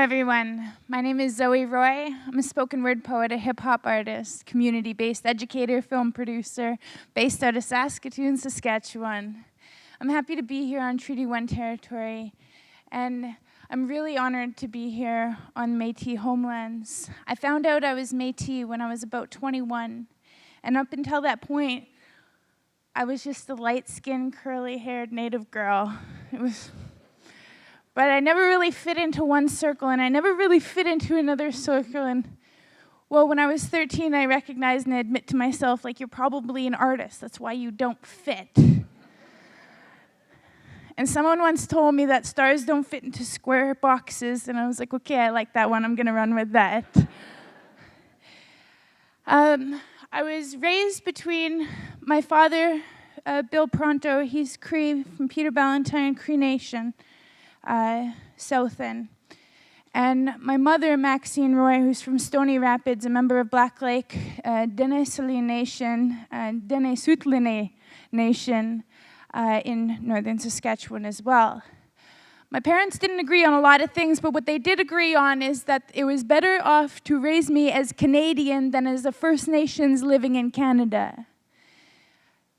everyone. My name is Zoey Roy. I'm a spoken word poet, a hip-hop artist, community-based educator, film producer, based out of Saskatoon, Saskatchewan. I'm happy to be here on Treaty 1 territory, and I'm really honored to be here on Métis homelands. I found out I was Métis when I was about 21, and up until that point, I was just a light-skinned, curly-haired native girl. But I never really fit into one circle, and I never really fit into another circle. And, well, when I was 13, I recognized and admit to myself, like, you're probably an artist. That's why you don't fit. And someone once told me that stars don't fit into square boxes, and I was like, okay, I like that one. I'm going to run with that. I was raised between my father, Bill Pronto. He's Cree from Peter Ballantyne, Cree Nation. South End. And my mother, Maxine Roy, who's from Stony Rapids, a member of Black Lake, Dene Saline Nation, and Dene Sutline Nation in northern Saskatchewan as well. My parents didn't agree on a lot of things, but what they did agree on is that it was better off to raise me as Canadian than as a First Nations living in Canada.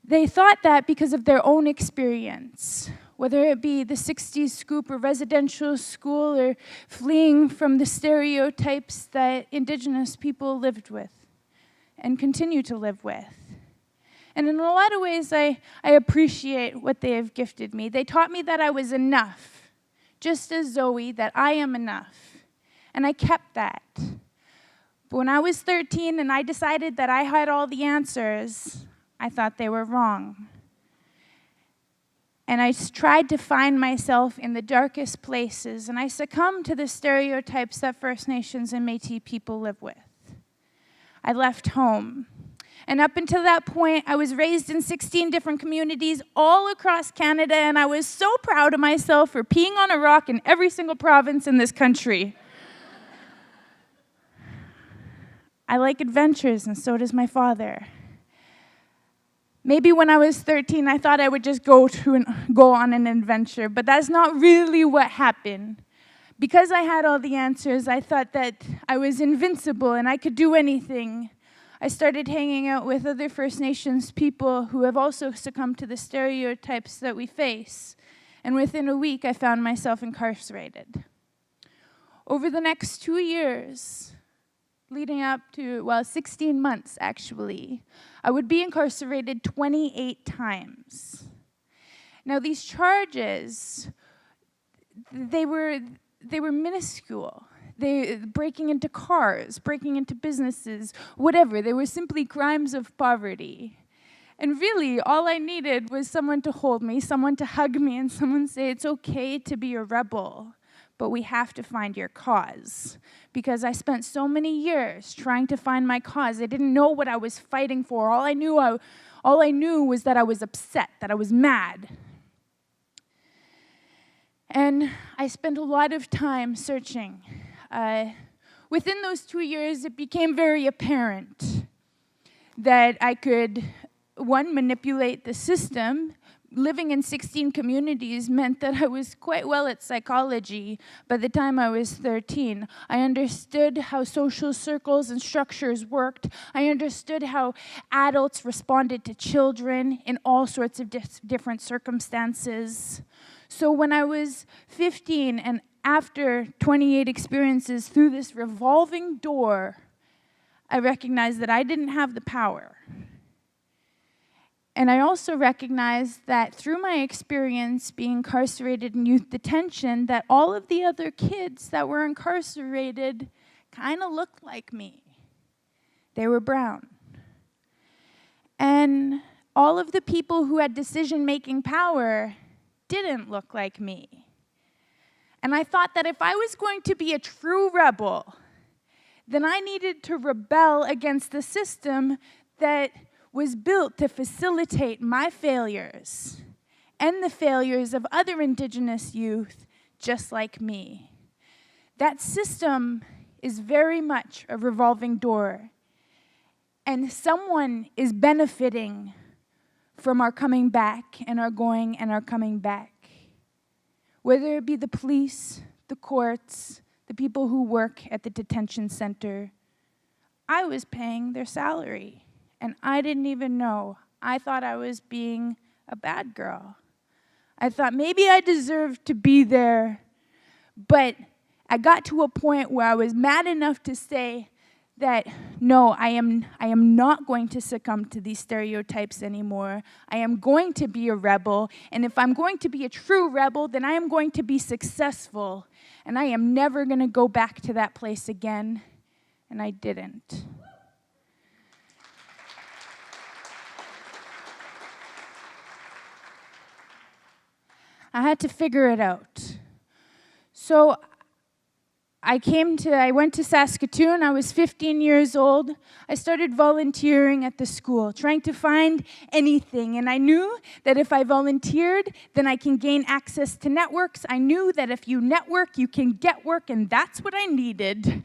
They thought that because of their own experience, whether it be the 60s scoop or residential school or fleeing from the stereotypes that Indigenous people lived with and continue to live with. And in a lot of ways, I appreciate what they have gifted me. They taught me that I was enough, just as Zoey, that I am enough. And I kept that. But when I was 13 and I decided that I had all the answers, I thought they were wrong. And I tried to find myself in the darkest places, and I succumbed to the stereotypes that First Nations and Métis people live with. I left home. And up until that point, I was raised in 16 different communities all across Canada, and I was so proud of myself for peeing on a rock in every single province in this country. I like adventures, and so does my father. Maybe when I was 13, I thought I would just go on an adventure, but that's not really what happened. Because I had all the answers, I thought that I was invincible and I could do anything. I started hanging out with other First Nations people who have also succumbed to the stereotypes that we face. And within a week, I found myself incarcerated. Over the next 2 years, leading up to, 16 months actually, I would be incarcerated 28 times. Now these charges, they were minuscule. Breaking into cars, breaking into businesses, whatever. They were simply crimes of poverty. And really, all I needed was someone to hold me, someone to hug me, and someone say, it's okay to be a rebel, but we have to find your cause. Because I spent so many years trying to find my cause. I didn't know what I was fighting for. All I knew was that I was upset, that I was mad. And I spent a lot of time searching. Within those 2 years, it became very apparent that I could, one, manipulate the system. Living in 16 communities meant that I was quite well at psychology by the time I was 13. I understood how social circles and structures worked. I understood how adults responded to children in all sorts of different circumstances. So when I was 15 and after 28 experiences through this revolving door, I recognized that I didn't have the power. And I also recognized that through my experience being incarcerated in youth detention, that all of the other kids that were incarcerated kind of looked like me. They were brown. And all of the people who had decision-making power didn't look like me. And I thought that if I was going to be a true rebel, then I needed to rebel against the system that was built to facilitate my failures and the failures of other Indigenous youth just like me. That system is very much a revolving door, and someone is benefiting from our coming back and our going and our coming back. Whether it be the police, the courts, the people who work at the detention center, I was paying their salary, and I didn't even know. I thought I was being a bad girl. I thought maybe I deserved to be there, but I got to a point where I was mad enough to say that, no, I am not going to succumb to these stereotypes anymore. I am going to be a rebel, and if I'm going to be a true rebel, then I am going to be successful, and I am never going to go back to that place again, and I didn't. I had to figure it out. So I went to Saskatoon. I was 15 years old. I started volunteering at the school, trying to find anything. And I knew that if I volunteered, then I can gain access to networks. I knew that if you network, you can get work, and that's what I needed.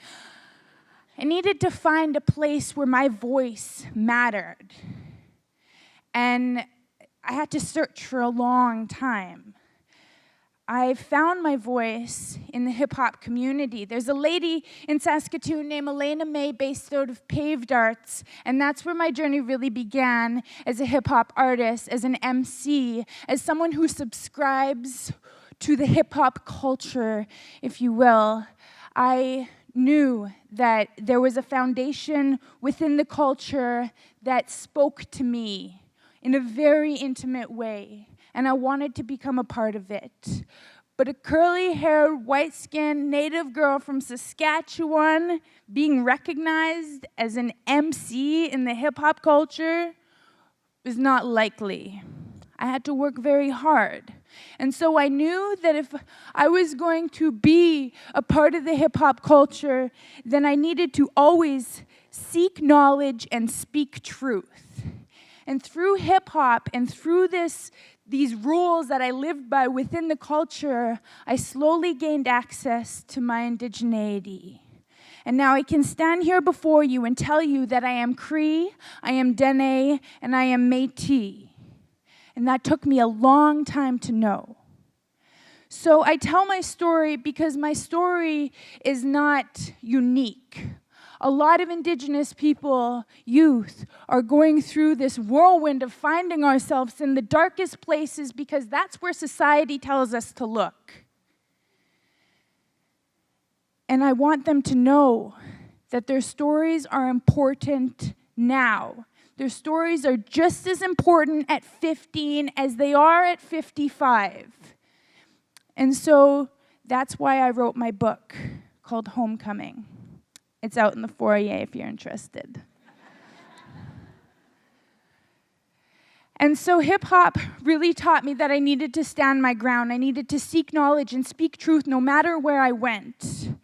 I needed to find a place where my voice mattered. And I had to search for a long time. I found my voice in the hip-hop community. There's a lady in Saskatoon named Elena May based out of Paved Arts, and that's where my journey really began as a hip-hop artist, as an MC, as someone who subscribes to the hip-hop culture, if you will. I knew that there was a foundation within the culture that spoke to me in a very intimate way, and I wanted to become a part of it. But a curly-haired, white-skinned native girl from Saskatchewan being recognized as an MC in the hip-hop culture was not likely. I had to work very hard. And so I knew that if I was going to be a part of the hip-hop culture, then I needed to always seek knowledge and speak truth. And through hip-hop and through these rules that I lived by within the culture, I slowly gained access to my indigeneity. And now I can stand here before you and tell you that I am Cree, I am Dene, and I am Métis. And that took me a long time to know. So I tell my story because my story is not unique. A lot of Indigenous people, youth, are going through this whirlwind of finding ourselves in the darkest places because that's where society tells us to look. And I want them to know that their stories are important now. Their stories are just as important at 15 as they are at 55. And so that's why I wrote my book called Homecoming. It's out in the foyer if you're interested. And so hip-hop really taught me that I needed to stand my ground. I needed to seek knowledge and speak truth no matter where I went.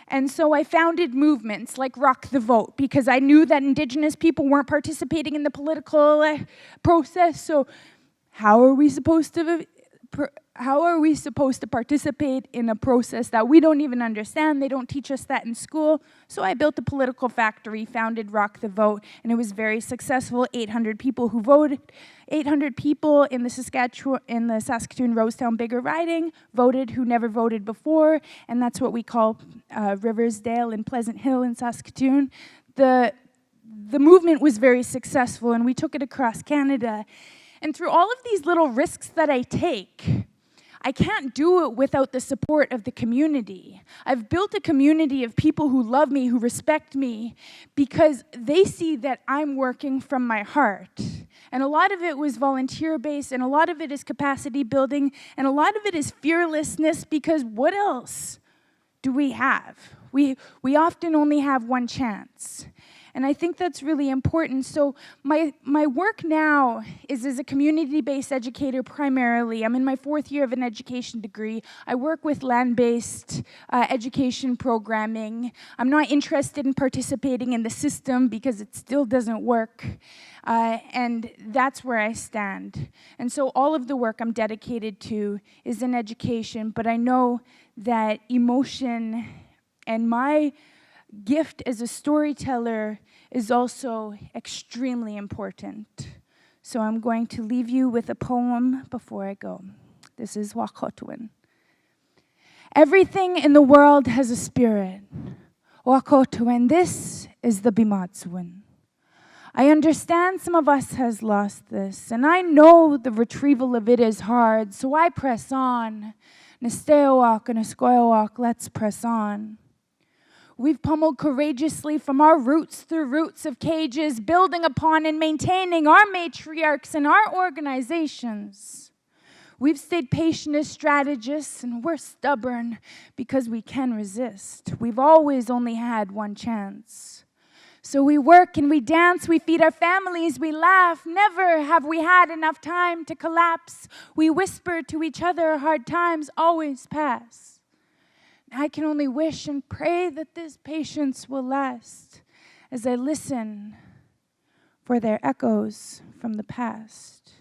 And so I founded movements like Rock the Vote because I knew that Indigenous people weren't participating in the political process. So how are we supposed to participate in a process that we don't even understand? They don't teach us that in school. So I built a political factory, founded Rock the Vote, and it was very successful. 800 people who voted. 800 people in the Saskatoon Rosetown Bigger Riding voted who never voted before, and that's what we call Riversdale and Pleasant Hill in Saskatoon. The movement was very successful, and we took it across Canada. And through all of these little risks that I take, I can't do it without the support of the community. I've built a community of people who love me, who respect me, because they see that I'm working from my heart. And a lot of it was volunteer-based, and a lot of it is capacity building, and a lot of it is fearlessness, because what else do we have? We often only have one chance. And I think that's really important. So my work now is as a community-based educator primarily. I'm in my 4th year of an education degree. I work with land-based education programming. I'm not interested in participating in the system because it still doesn't work. And that's where I stand. And so all of the work I'm dedicated to is in education, but I know that emotion and my gift as a storyteller is also extremely important. So I'm going to leave you with a poem before I go. This is Wakotwin. Everything in the world has a spirit. Wakotuen, this is the Bimatsuin. I understand some of us has lost this, and I know the retrieval of it is hard, so I press on. Nesteowak and Eskoyowak, let's press on. We've pummeled courageously from our roots through roots of cages, building upon and maintaining our matriarchs and our organizations. We've stayed patient as strategists, and we're stubborn because we can resist. We've always only had one chance. So we work and we dance, we feed our families, we laugh. Never have we had enough time to collapse. We whisper to each other, hard times always pass. I can only wish and pray that this patience will last as I listen for their echoes from the past.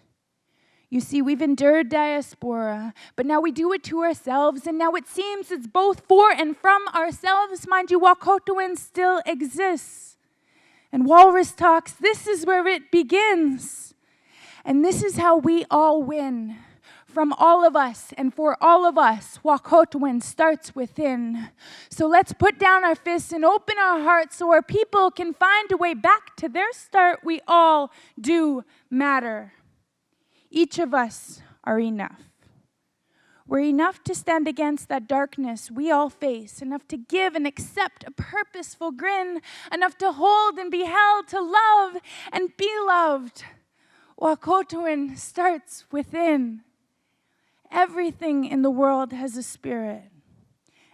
You see, we've endured diaspora, but now we do it to ourselves, and now it seems it's both for and from ourselves. Mind you, Wakotoan still exists. And Walrus Talks, this is where it begins. And this is how we all win. From all of us and for all of us, Wakotoan starts within. So let's put down our fists and open our hearts so our people can find a way back to their start. We all do matter. Each of us are enough. We're enough to stand against that darkness we all face, enough to give and accept a purposeful grin, enough to hold and be held, to love and be loved. Wakotoan starts within. Everything in the world has a spirit.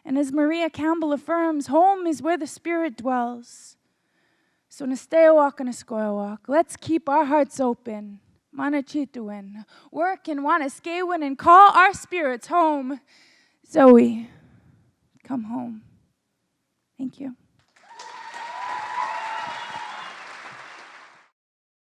And as Maria Campbell affirms, home is where the spirit dwells. So Nesteowak and Eskoyowak, let's keep our hearts open. Manachituin, work and Wanaskewin and call our spirits home. Zoey, come home. Thank you.